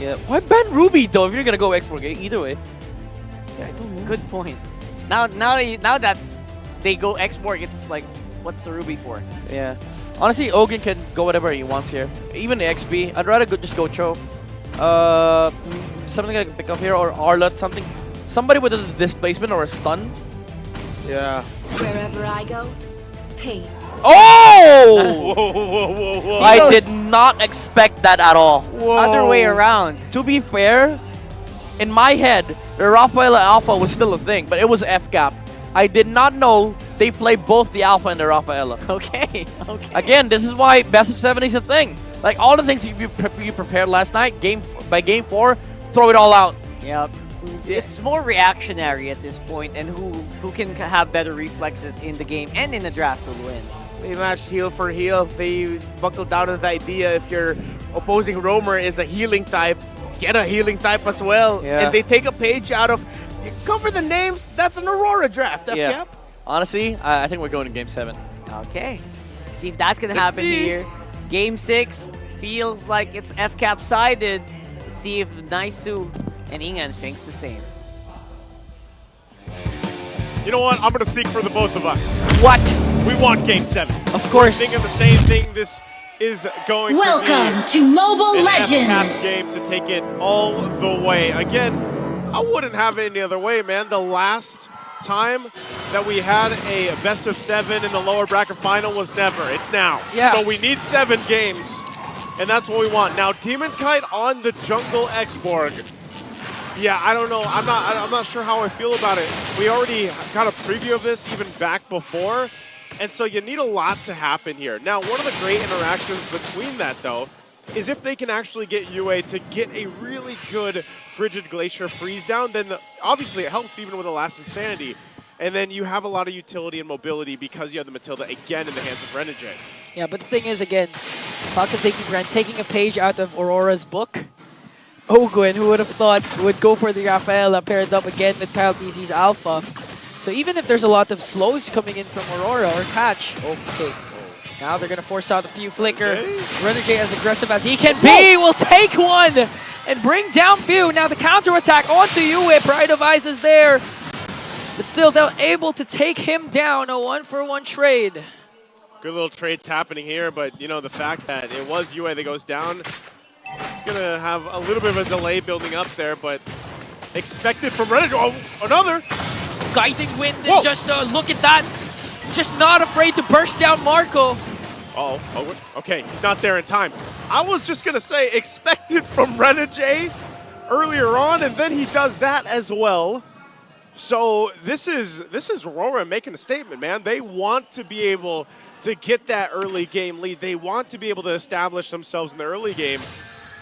Yeah. Why ban Ruby though if you're gonna go export? Either way. Yeah, I don't know. Good point. Now that they go export, it's like, what's the Ruby for? Yeah. Honestly, Ogun can go whatever he wants here. Even the XP. I'd rather just go Cho. Something I can pick up here, or Arlot, something. Somebody with a displacement or a stun. Yeah. Wherever I go, pain. Oh! Whoa, whoa, whoa, whoa. I did not expect that at all. Whoa. Other way around. To be fair, in my head, the Rafaela Alpha was still a thing, but it was F-cap. I did not know they play both the Alpha and the Rafaela. Okay, okay. Again, this is why best of 7 is a thing. Like all the things you prepared last night, by game 4, throw it all out. Yep. It's more reactionary at this point, and who can have better reflexes in the game and in the draft will win. They matched heal for heal. They buckled down to the idea if your opposing roamer is a healing type, get a healing type as well. Yeah. And they take a page out of, you cover the names, that's an Aurora draft, Yeah. F-Cap. Honestly, I think we're going to game 7. Okay. See if that's going to Let's happen see. here. Game 6 feels like it's FCAP sided. Let's see if Naisu and Ingan thinks the same. You know what? I'm going to speak for the both of us. What? We want Game 7. Of course. We're thinking the same thing. This is going Welcome to to Mobile be an Legends. FCAP game to take it all the way. Again, I wouldn't have it any other way, man. The last time that we had a best of 7 in the lower bracket final was never. It's now. Yeah. So we need 7 games, and that's what we want. Now, Demon Kite on the Jungle X-Borg. Yeah, I don't know. I'm not sure how I feel about it. We already got a preview of this even back before, and so you need a lot to happen here. Now, one of the great interactions between that, though, is if they can actually get UA to get a really good Frigid Glacier freeze down, then obviously it helps even with the last Insanity. And then you have a lot of utility and mobility because you have the Matilda again in the hands of Renegade. Yeah, but the thing is, again, Falcons taking Bren, taking a page out of Aurora's book. Ogun, who would have thought, would go for the Rafaela paired up again with Kyle TC's Alpha. So even if there's a lot of slows coming in from Aurora or Catch, okay. Now they're going to force out a few flicker. Okay. Renegade, as aggressive as he can be, will take one and bring down Few. Now the counter attack onto Yue. Pride of Eyes is there. But still, they're able to take him down. A 1-for-1 trade. Good little trades happening here, but you know, the fact that it was UA that goes down, it's going to have a little bit of a delay building up there, but expected from Renegade. Oh, another! Guiding Wind, Whoa. and just look at that. Just not afraid to burst down Marco. Oh, okay, he's not there in time. I was just going to say expected from Renegade earlier on, and then he does that as well. So this is RORA making a statement, man. They want to be able to get that early game lead. They want to be able to establish themselves in the early game.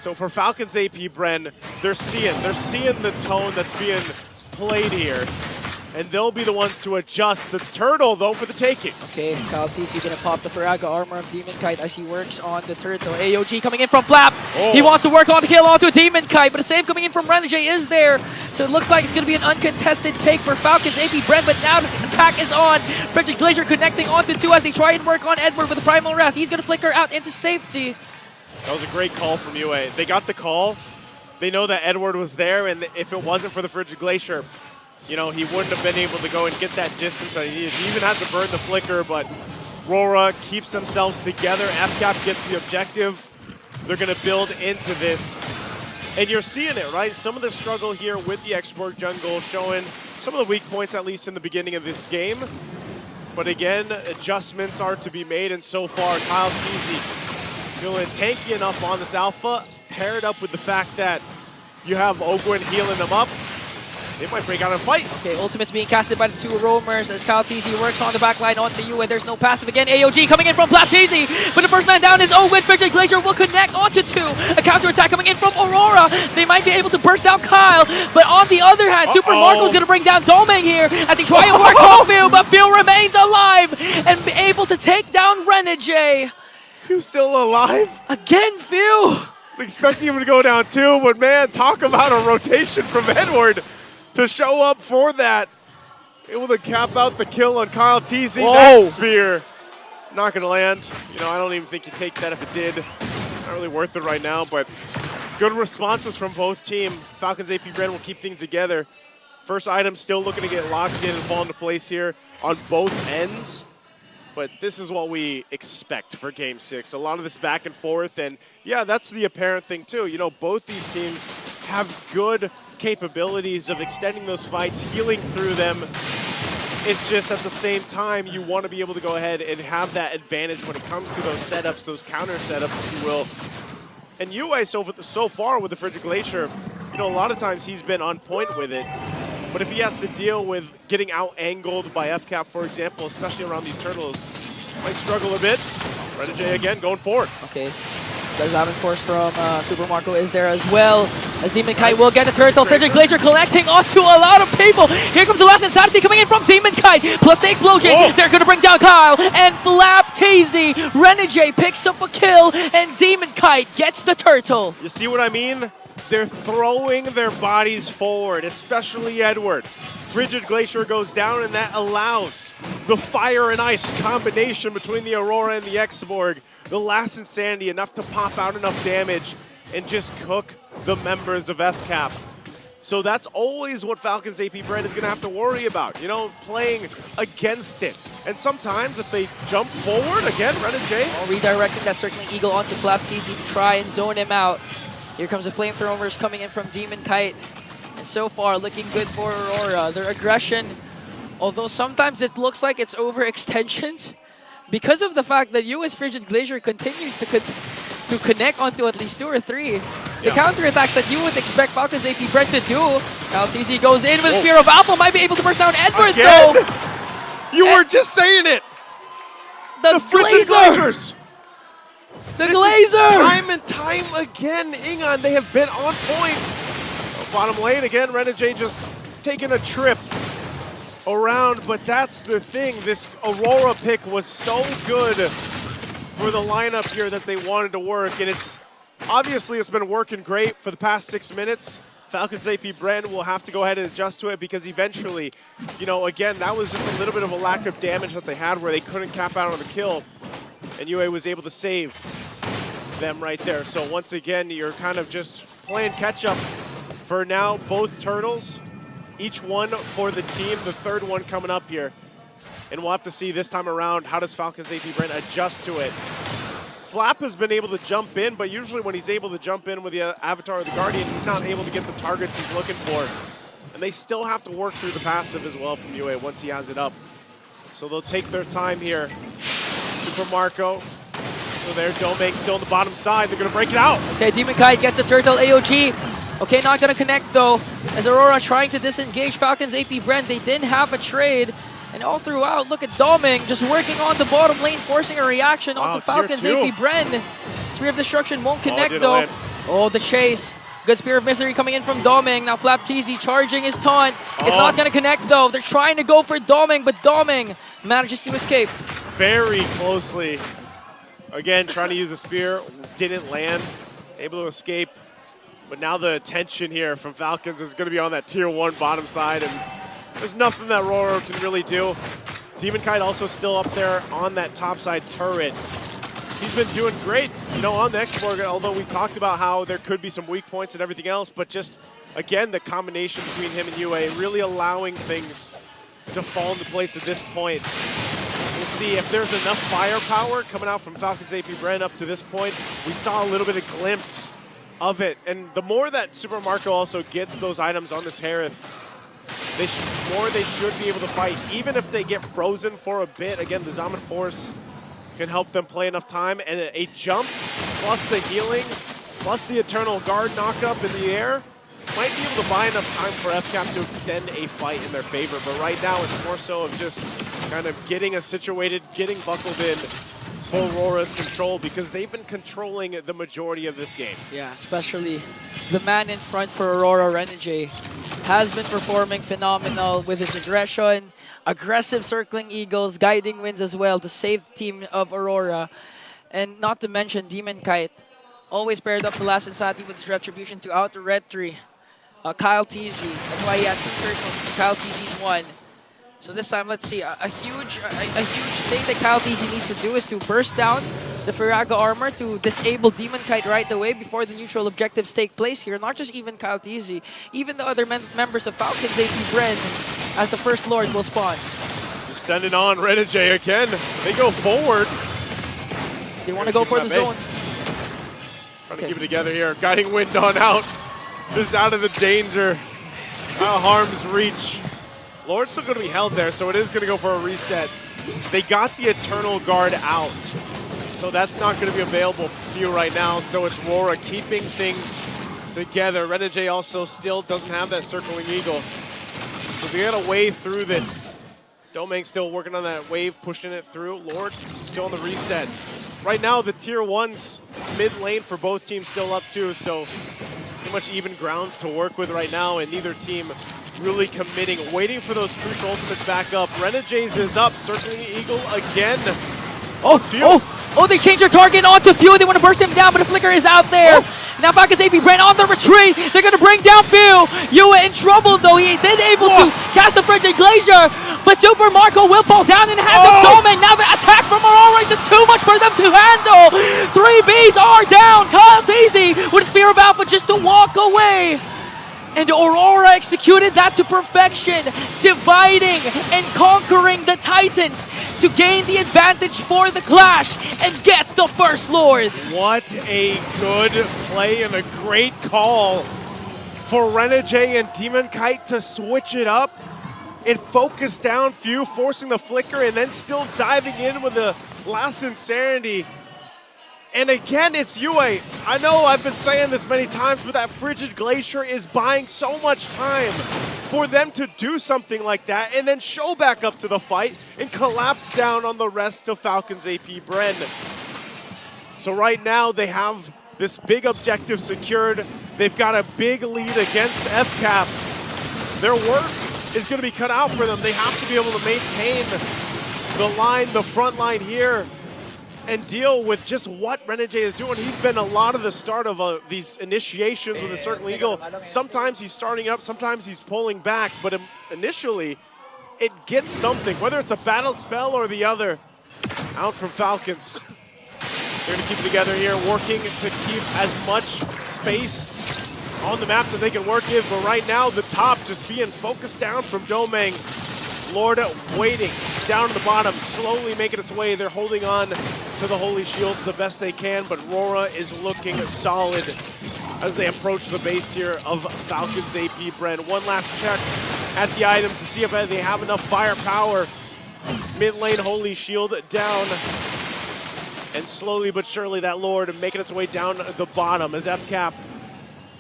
So for Falcons AP Bren, they're seeing the tone that's being played here. And they'll be the ones to adjust. The turtle, though, for the taking. Okay, Kyle TC gonna pop the Faraga armor of Demon Kite as he works on the turtle. AOG coming in from Flap. Oh. He wants to work on the kill onto Demon Kite, but a save coming in from Renegade is there. So it looks like it's gonna be an uncontested take for Falcons AP Bren, but now the attack is on. Frigid Glacier connecting onto 2 as they try and work on Edward with the Primal Wrath. He's gonna flicker out into safety. That was a great call from UA. They got the call. They know that Edward was there, and if it wasn't for the Frigid Glacier, you know, he wouldn't have been able to go and get that distance. He even had to burn the flicker, but RORA keeps themselves together. FCAP gets the objective. They're going to build into this. And you're seeing it, right? Some of the struggle here with the X-Borg jungle showing some of the weak points, at least in the beginning of this game. But again, adjustments are to be made, and so far, Kyle Peasy feeling tanky enough on this alpha, paired up with the fact that you have Ogwin healing them up. They might break out and fight. Okay, ultimate's being casted by the 2 roamers as Kyle TC works on the backline onto you, and there's no passive again. AOG coming in from Flap TC, but the first man down is Owen. Frigid Glacier will connect onto 2. A counter attack coming in from Aurora. They might be able to burst out Kyle, but on the other hand, Super Marco's going to bring down Domeng here as they try and work on Phil, but Phil remains alive and be able to take down Renegade. Phil's still alive? Again, Phil. I was expecting him to go down too, but man, talk about a rotation from Edward to show up for that. Able to cap out the kill on Kyle TZ. Whoa. That spear not going to land. You know, I don't even think you take that if it did. Not really worth it right now, but Good responses from both team. Falcons AP Bren will keep things together. First item still looking to get locked in and fall into place here on both ends. But this is what we expect for Game 6. A lot of this back and forth, and yeah, that's the apparent thing too. You know, both these teams have good capabilities of extending those fights, healing through them. It's just at the same time, you want to be able to go ahead and have that advantage when it comes to those setups, those counter setups, if you will. And UA so far with the Frigid Glacier, you know, a lot of times he's been on point with it. But if he has to deal with getting out-angled by FCAP, for example, especially around these turtles, might struggle a bit. RenaJ again going forward. Okay. The Diamond Force from Super Marco is there as well. As Demon Kite will get the turtle. Frigid Glacier collecting onto a lot of people. Here comes the last insanity coming in from Demon Kite. Plus the explosion. Oh. They're going to bring down Kyle and Flap TZ. RenaJ picks up a kill and Demon Kite gets the turtle. You see what I mean? They're throwing their bodies forward, especially Edward. Frigid Glacier goes down, and that allows the fire and ice combination between the Aurora and the Exborg. The last insanity, enough to pop out enough damage and just cook the members of FCAP. So that's always what Falcons AP Bren is going to have to worry about, you know, playing against it. And sometimes if they jump forward, again, RenaJ. Redirecting that Circling Eagle onto Flap TZ to try and zone him out. Here comes the flamethrowers coming in from Demon Kite. And so far, looking good for Aurora. Their aggression, although sometimes it looks like it's overextensions, because of the fact that US Frigid Glacier continues to connect onto at least 2 or 3. The counterattacks that you would expect Falcons AP Bren to do. Now TZ goes in with Spear of Alpha, might be able to burst down Edward Again? though. You were just saying it! The Frigid Glazer! Glazers! The This is Glazer! time and time again, Ingon, they have been on point. Bottom lane again, RenaJ just taking a trip around, but that's the thing. This Aurora pick was so good for the lineup here that they wanted to work, and it's been working great for the past 6 minutes. Falcons AP Bren will have to go ahead and adjust to it because eventually, you know, again, that was just a little bit of a lack of damage that they had where they couldn't cap out on the kill, and UA was able to save them right there. So once again, you're kind of just playing catch up for now. Both turtles, each one for the team, the third one coming up here. And we'll have to see this time around, how does Falcons AP Bren adjust to it? Flap has been able to jump in, but usually when he's able to jump in with the Avatar of the Guardian, he's not able to get the targets he's looking for. And they still have to work through the passive as well from UA once he has it up. So they'll take their time here. Super Marco. So there, Domake still on the bottom side. They're going to break it out. Okay, Demon Kite gets the turtle AOG. Okay, not going to connect though. As Aurora trying to disengage Falcons AP Bren, they didn't have a trade. And all throughout, look at Doming just working on the bottom lane, forcing a reaction onto Falcons AP Bren. Spear of Destruction won't connect though. Land. Oh, the chase. Good Spear of Mystery coming in from Doming. Now Flap TZ charging his taunt. It's not going to connect though. They're trying to go for Doming, but Doming manages to escape. Very closely. Again, trying to use a spear, didn't land, able to escape. But now the attention here from Falcons is going to be on that tier 1 bottom side, and there's nothing that RORA can really do. Demon Kite also still up there on that top side turret. He's been doing great, you know, on the Exborg, although we talked about how there could be some weak points and everything else, but just, again, the combination between him and UA really allowing things to fall into place at this point. We'll see if there's enough firepower coming out from Falcons AP Bren up to this point. We saw a little bit of glimpse of it, and the more that Super Marco also gets those items on this Harith, the more they should be able to fight. Even if they get frozen for a bit, again, the Zaman Force can help them play enough time, and a jump, plus the healing, plus the Eternal Guard knockup in the air, might be able to buy enough time for FCAP to extend a fight in their favor. But right now, it's more so of just kind of getting us situated, getting buckled in for Aurora's control, because they've been controlling the majority of this game. Yeah, especially the man in front for Aurora, RenaJ, has been performing phenomenal with his aggression, aggressive circling eagles, guiding winds as well to save the team of Aurora. And not to mention Demon Kite, always paired up the last insanity with his retribution to outer red tree. Kyle TZ, that's why he has 2 turtles, Kyle TZ's 1. So this time, let's see, a huge thing that Kyle TZ needs to do is to burst down the Firaga armor to disable Demon Kite right away before the neutral objectives take place here. Not just even Kyle TZ, even the other members of Falcons, AP Bren, as the first Lord will spawn. Just send it on RenoJ again. They go forward. They want to go for the zone. Trying to keep it together here. Guiding Wind on out. Just out of the danger. Out of harm's reach. Lord's still going to be held there, so it is going to go for a reset. They got the Eternal Guard out, so that's not going to be available to you right now. So it's RORA keeping things together. RenoJ also still doesn't have that Circling Eagle. So they got to wade through this. Domain still working on that wave, pushing it through. Lord still on the reset. Right now, the tier 1's mid lane for both teams still up too, so pretty much even grounds to work with right now, and neither team really committing, waiting for those crucial ultimates back up. RenoJ's is up, Circling the Eagle again. They changed their target onto Few. They want to burst him down, but the flicker is out there. Now Falcons AP Bren on the retreat. They're going to bring down Few. Yua in trouble though. He then able to cast the Frigid Glacier, but Super Marco will fall down in the hands of Domain. Now the attack from Aurora is just too much for them to handle. 3 Bs are down. Kyle TZ with Spear of Alpha just to walk away. And Aurora executed that to perfection, dividing and conquering the Titans to gain the advantage for the clash and get the first Lord. What a good play and a great call for RenoJ and Demon Kite to switch it up. It focused down Few, forcing the flicker, and then still diving in with the last Insanity. And again, it's Yue. I know I've been saying this many times, but that Frigid Glacier is buying so much time for them to do something like that and then show back up to the fight and collapse down on the rest of Falcons AP Bren. So right now they have this big objective secured. They've got a big lead against FCAP. Their work is going to be cut out for them. They have to be able to maintain the line, the front line here, and deal with just what RenoJ is doing. He's been a lot of the start of these initiations with the Circling Eagle. Sometimes he's starting up, sometimes he's pulling back, but initially it gets something, whether it's a battle spell or the other. Out from Falcons. They're going to keep it together here, working to keep as much space on the map that they can work with, but right now the top just being focused down from Domain. Lord waiting down to the bottom, slowly making its way. They're holding on to the Holy Shields the best they can, but RORA is looking solid as they approach the base here of Falcons AP Bren. One last check at the items to see if they have enough firepower. Mid lane Holy Shield down, and slowly but surely that Lord making its way down the bottom as FCAP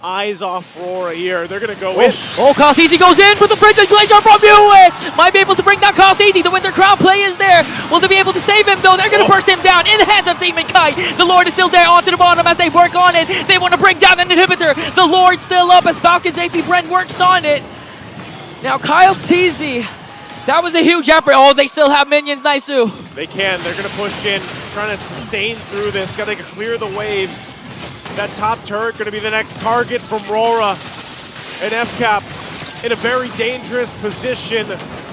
eyes off RORA here. They're going to go in. Kyle TZ goes in with the Frigid Glacier from Yue. Might be able to bring down Kyle TZ. The Winter Crown play is there. Will they be able to save him though? They're going to burst him down in the hands of Demon Kite. The Lord is still there onto the bottom as they work on it. They want to bring down an inhibitor. The Lord still up as Falcons AP Bren works on it. Now Kyle TZ, that was a huge effort. Oh, they still have minions, Naisu. They can. They're going to push in, trying to sustain through this. Got to clear the waves. That top turret going to be the next target from RORA, and FCAP in a very dangerous position.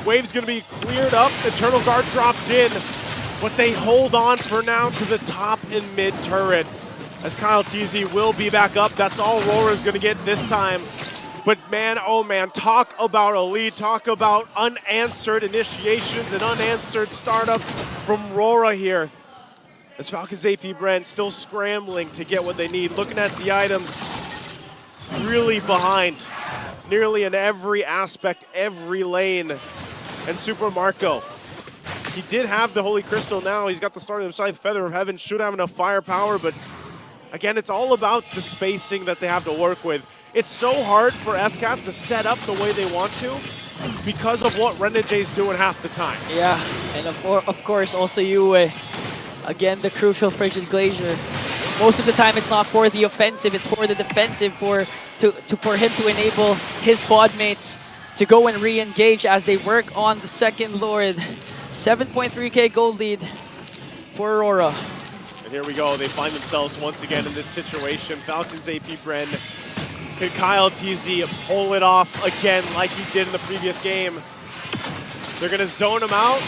Wave's going to be cleared up. Eternal Guard dropped in, but they hold on for now to the top and mid turret. As Kyle TZ will be back up. That's all RORA's going to get this time. But man, oh man, talk about a lead. Talk about unanswered initiations and unanswered startups from RORA here. As Falcons AP Bren still scrambling to get what they need. Looking at the items, really behind. Nearly in every aspect, every lane. And Super Marco, he did have the Holy Crystal now. He's got the Starting Scythe, Feather of Heaven, should have enough firepower, but again, it's all about the spacing that they have to work with. It's so hard for FCAP to set up the way they want to because of what RenoJ's doing half the time. Yeah, and of course also Yue. Again, the crucial Frigid Glacier. Most of the time, it's not for the offensive; it's for the defensive. For him to enable his squad mates to go and re-engage as they work on the second Lord. 7.3k gold lead for Aurora. And here we go. They find themselves once again in this situation. Falcons AP Bren. Can Kyle TZ pull it off again like he did in the previous game? They're going to zone him out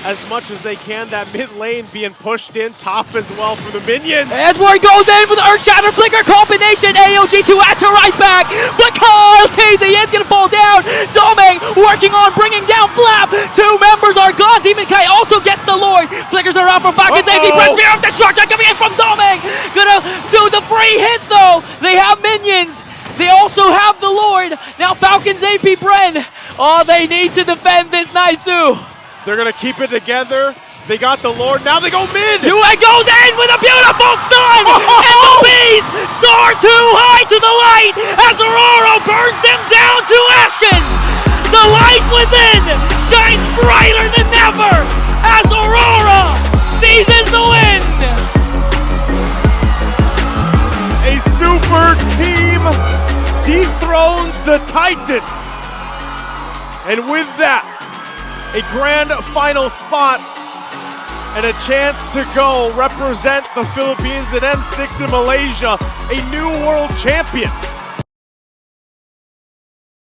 as much as they can. That mid lane being pushed in, top as well for the minions. Edward goes in with the Earth Shatter Flicker combination. AOG to add to right back. But Kyle TZ is going to fall down. Doming working on bringing down Flap. Two members are gone. Demon Kai also gets the Lord. Flickers are out from Falcons. AP Bren, Fear of Destruction coming in from Doming. Gonna do the free hit though. They have minions. They also have the Lord. Now Falcons, AP Bren. Oh, they need to defend this Naisu. They're going to keep it together. They got the Lord. Now they go mid. Tua goes in with a beautiful stun. And the bees soar too high to the light as Aurora burns them down to ashes. The light within shines brighter than ever as Aurora seizes the win. A super team dethrones the Titans. And with that, a grand final spot and a chance to go represent the Philippines at M6 in Malaysia, a new world champion.